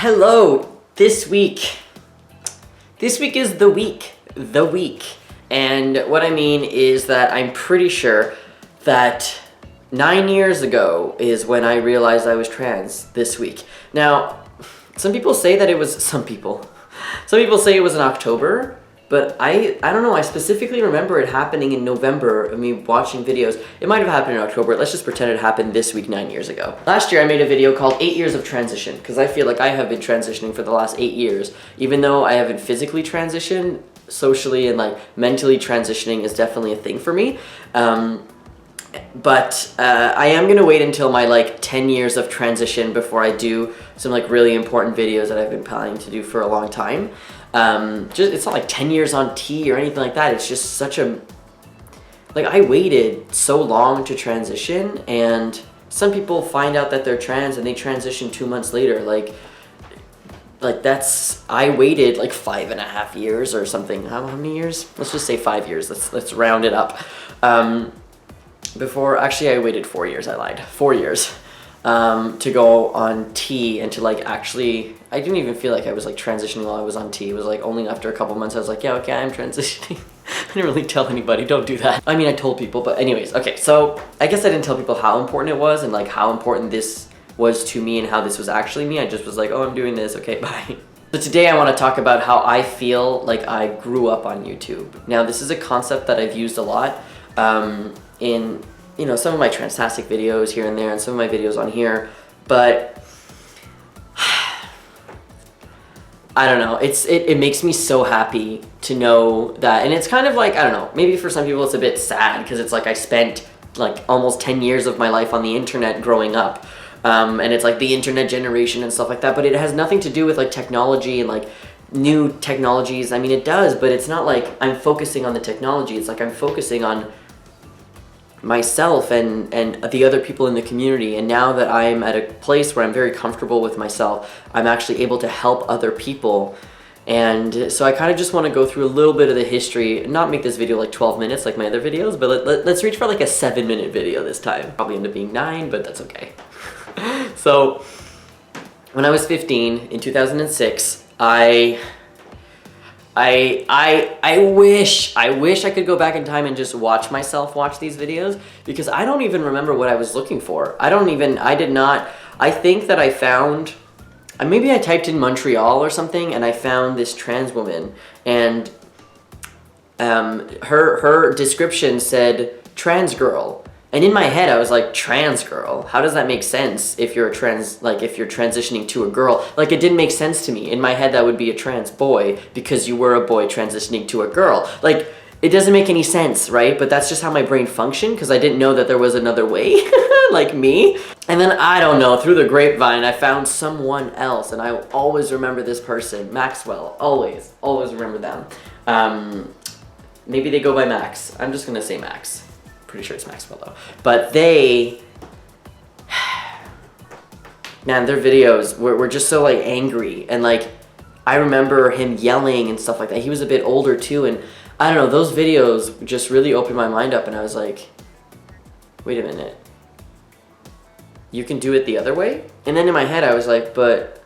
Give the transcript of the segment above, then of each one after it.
Hello, this week is the week. And what I mean is that I'm pretty sure that 9 years ago is when I realized I was trans this week. Now, some people say it was in October, but I don't know, I specifically remember it happening in November of me watching videos. It might have happened in October. Let's just pretend it happened this week 9 years ago. Last year I made a video called 8 years of transition, because I feel like I have been transitioning for the last 8 years. Even though I haven't physically transitioned, socially and like mentally transitioning is definitely a thing for me. But I am gonna wait until my like 10 years of transition before I do some like really important videos that I've been planning to do for a long time. It's not like 10 years on T or anything like that. It's just such a, like, I waited so long to transition, and some people find out that they're trans and they transition 2 months later. Like that's, I waited like 5.5 years or something. How many years? Let's just say 5 years. Let's round it up. Actually I waited 4 years, I lied. 4 years. To go on T and to like actually, I didn't even feel like I was like transitioning while I was on T. It was like only after a couple months I was like, yeah, okay, I'm transitioning. I didn't really tell anybody, don't do that. I mean, I told people, but anyways, okay, so I guess I didn't tell people how important it was and like how important this was to me and how this was actually me. I just was like, oh, I'm doing this, okay, bye. So today I want to talk about how I feel like I grew up on YouTube. Now, this is a concept that I've used a lot in, you know, some of my Transtastic videos here and there and some of my videos on here, but I don't know, it makes me so happy to know that, and it's kind of like, I don't know, maybe for some people it's a bit sad because it's like I spent like almost 10 years of my life on the internet growing up, and it's like the internet generation and stuff like that, but it has nothing to do with like technology and like new technologies. I mean, it does, but it's not like I'm focusing on the technology. It's like I'm focusing on myself and the other people in the community. And now that I'm at a place where I'm very comfortable with myself, I'm actually able to help other people. And so I kind of just want to go through a little bit of the history, not make this video like 12 minutes like my other videos, but let's reach for like a 7-minute video this time. Probably end up being 9, but that's okay. So when I was 15 in 2006, I wish I could go back in time and just watch myself watch these videos, because I don't even remember what I was looking for. I think that I found, maybe I typed in Montreal or something and I found this trans woman, and her description said trans girl. And in my head, I was like, trans girl? How does that make sense if you're if you're transitioning to a girl? Like, it didn't make sense to me. In my head, that would be a trans boy because you were a boy transitioning to a girl. Like, it doesn't make any sense, right? But that's just how my brain functioned, because I didn't know that there was another way, like me. And then, I don't know, through the grapevine, I found someone else, and I will always remember this person, Maxwell, always remember them. Maybe they go by Max. I'm just gonna say Max. Pretty sure it's Maxwell though. But they, man, their videos were just so like angry, and like I remember him yelling and stuff like that. He was a bit older too, and I don't know, those videos just really opened my mind up, and I was like, wait a minute, you can do it the other way? And then in my head I was like, but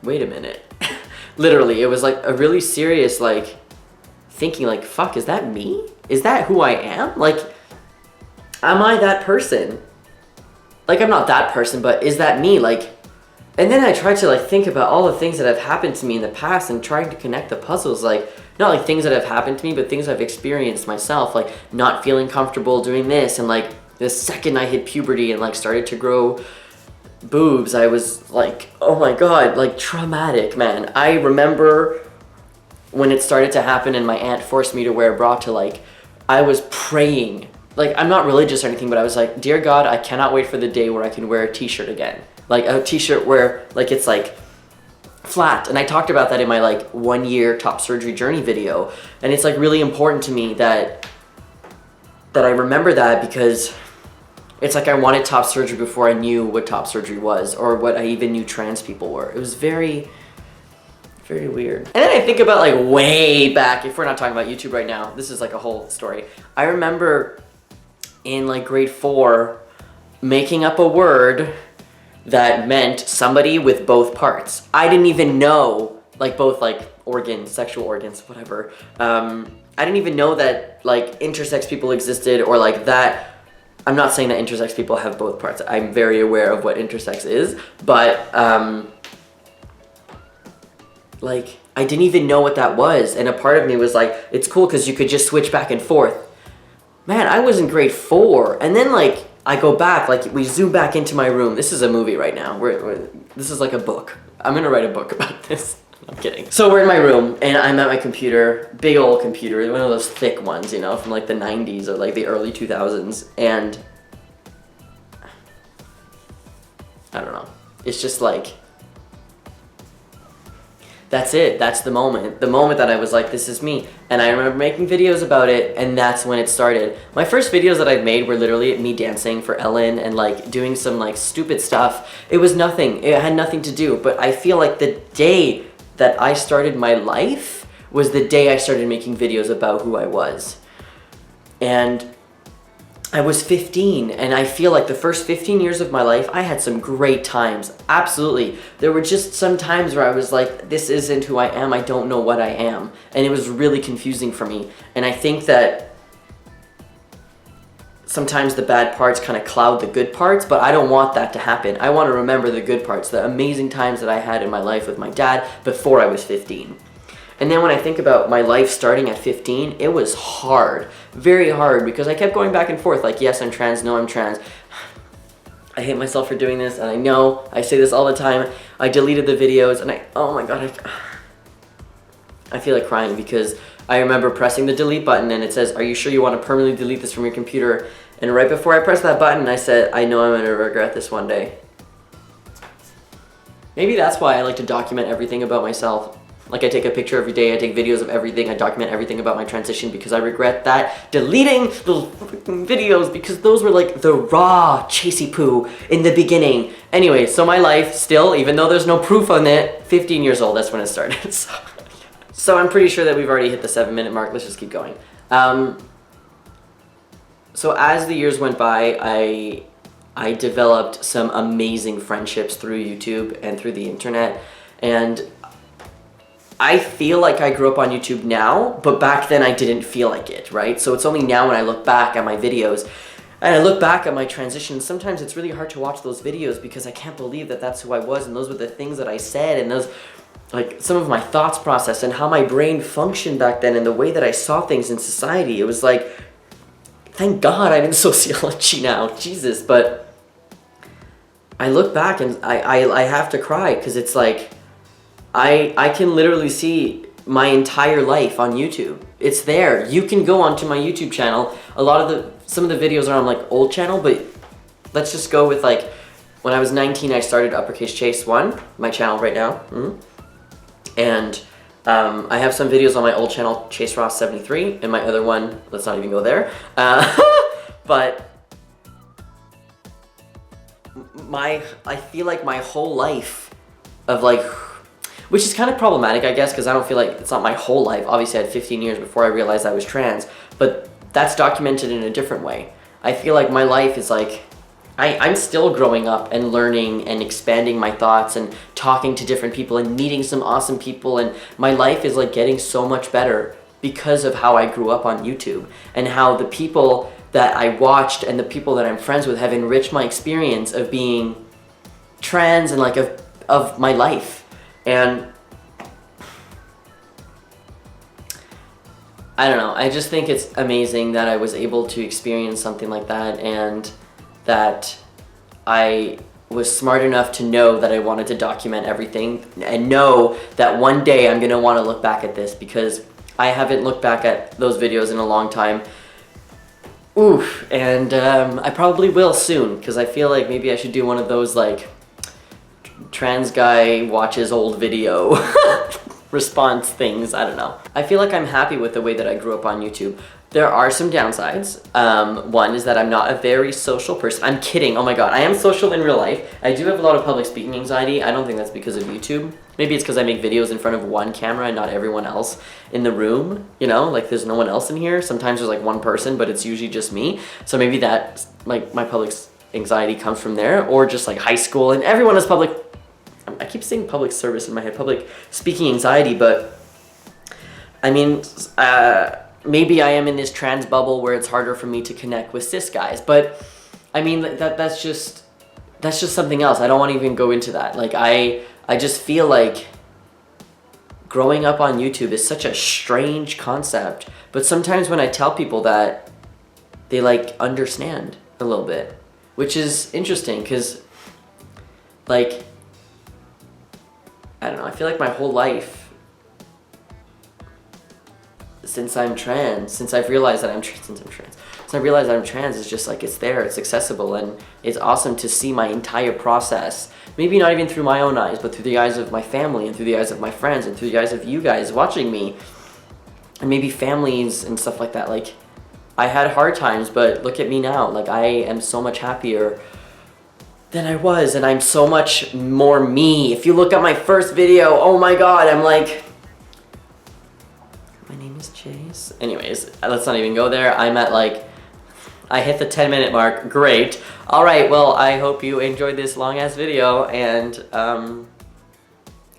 wait a minute. Literally, it was like a really serious like thinking, like, fuck, is that me? Is that who I am? Like, am I that person? Like, I'm not that person, but is that me? Like, and then I tried to like think about all the things that have happened to me in the past and trying to connect the puzzles, like, not like things that have happened to me, but things I've experienced myself, like not feeling comfortable doing this, and like the second I hit puberty and like started to grow boobs, I was like, oh my god, like traumatic, man. I remember when it started to happen and my aunt forced me to wear a bra, to like, I was praying. Like, I'm not religious or anything, but I was like, dear God, I cannot wait for the day where I can wear a t-shirt again. Like a t-shirt where like it's like flat. And I talked about that in my like 1 year top surgery journey video. And it's like really important to me that I remember that, because it's like I wanted top surgery before I knew what top surgery was, or what I even knew trans people were. It was very weird. And then I think about like way back, if we're not talking about YouTube right now, this is like a whole story. I remember in like grade 4 making up a word that meant somebody with both parts. I didn't even know, like, both, like, organs, sexual organs, whatever. I didn't even know that, like, intersex people existed, or like that. I'm not saying that intersex people have both parts. I'm very aware of what intersex is, but like, I didn't even know what that was. And a part of me was like, it's cool because you could just switch back and forth. Man, I was in grade 4, and then like I go back, like we zoom back into my room. This is a movie right now. This is like a book. I'm gonna write a book about this. I'm kidding. So we're in my room, and I'm at my computer, big old computer, one of those thick ones, you know, from like the 90s or like the early 2000s, and I don't know. It's just like, that's it. That's the moment. The moment that I was like, this is me. And I remember making videos about it, and that's when it started. My first videos that I've made were literally me dancing for Ellen and like doing some like stupid stuff. It was nothing. It had nothing to do. But I feel like the day that I started my life was the day I started making videos about who I was. And I was 15, and I feel like the first 15 years of my life, I had some great times. Absolutely. There were just some times where I was like, this isn't who I am. I don't know what I am. And it was really confusing for me. And I think that sometimes the bad parts kind of cloud the good parts, but I don't want that to happen. I want to remember the good parts, the amazing times that I had in my life with my dad before I was 15. And then when I think about my life starting at 15, it was hard, very hard, because I kept going back and forth, like, yes, I'm trans, no, I'm trans. I hate myself for doing this, and I know, I say this all the time. I deleted the videos, and oh my god, I feel like crying, because I remember pressing the delete button, and it says, are you sure you want to permanently delete this from your computer? And right before I pressed that button, I said, I know I'm going to regret this one day. Maybe that's why I like to document everything about myself. Like, I take a picture every day, I take videos of everything, I document everything about my transition, because I regret that deleting those freaking videos, because those were like the raw chasey poo in the beginning. Anyway, so my life still, even though there's no proof on it, 15 years old, that's when it started. So I'm pretty sure that we've already hit the 7-minute mark. Let's just keep going. So as the years went by, I developed some amazing friendships through YouTube and through the internet, and I feel like I grew up on YouTube now, but back then I didn't feel like it, right? So it's only now when I look back at my videos and I look back at my transition, sometimes it's really hard to watch those videos because I can't believe that that's who I was, and those were the things that I said, and those, like, some of my thoughts process and how my brain functioned back then and the way that I saw things in society. It was like, thank God I'm in sociology now, Jesus. But I look back and I have to cry, because it's like, I can literally see my entire life on YouTube. It's there. You can go onto my YouTube channel. Some of the videos are on like old channel, but let's just go with like, when I was 19, I started Uppercase Chase 1, my channel right now. And I have some videos on my old channel, Chase Ross 73, and my other one, let's not even go there. But I feel like my whole life of like, which is kind of problematic, I guess, because I don't feel like it's not my whole life. Obviously, I had 15 years before I realized I was trans, but that's documented in a different way. I feel like my life is like, I'm still growing up and learning and expanding my thoughts and talking to different people and meeting some awesome people, and my life is like getting so much better because of how I grew up on YouTube and how the people that I watched and the people that I'm friends with have enriched my experience of being trans and like of my life. And I don't know, I just think it's amazing that I was able to experience something like that, and that I was smart enough to know that I wanted to document everything and know that one day I'm gonna want to look back at this, because I haven't looked back at those videos in a long time. Oof, and I probably will soon, because I feel like maybe I should do one of those like trans guy watches old video response things. I don't know. I feel like I'm happy with the way that I grew up on YouTube. There are some downsides. One is that I'm not a very social person. I'm kidding. Oh my god. I am social in real life. I do have a lot of public speaking anxiety. I don't think that's because of YouTube. Maybe it's because I make videos in front of one camera and not everyone else in the room. You know, like there's no one else in here. Sometimes there's like one person, but it's usually just me. So maybe that's like my public anxiety comes from there, or just like high school, and everyone has public, I keep saying public service in my head, public speaking anxiety, but I mean, maybe I am in this trans bubble where it's harder for me to connect with cis guys, but I mean, that's just something else. I don't want to even go into that. Like, I just feel like growing up on YouTube is such a strange concept, but sometimes when I tell people that, they like understand a little bit, which is interesting, because like, I don't know, I feel like my whole life, since I've realized that I'm trans, it's just like, it's there, it's accessible, and it's awesome to see my entire process. Maybe not even through my own eyes, but through the eyes of my family, and through the eyes of my friends, and through the eyes of you guys watching me, and maybe families and stuff like that. Like, I had hard times, but look at me now. Like, I am so much happier than I was, and I'm so much more me. If you look at my first video, oh my god, I'm like, my name is Chase. Anyways, let's not even go there. I'm at like, I hit the 10-minute mark. Great. All right, well, I hope you enjoyed this long-ass video, and I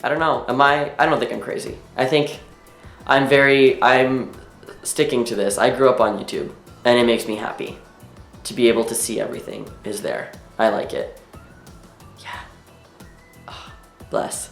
don't know. I don't think I'm crazy. I think I'm sticking to this. I grew up on YouTube, and it makes me happy to be able to see everything is there. I like it. Yeah. Oh, bless.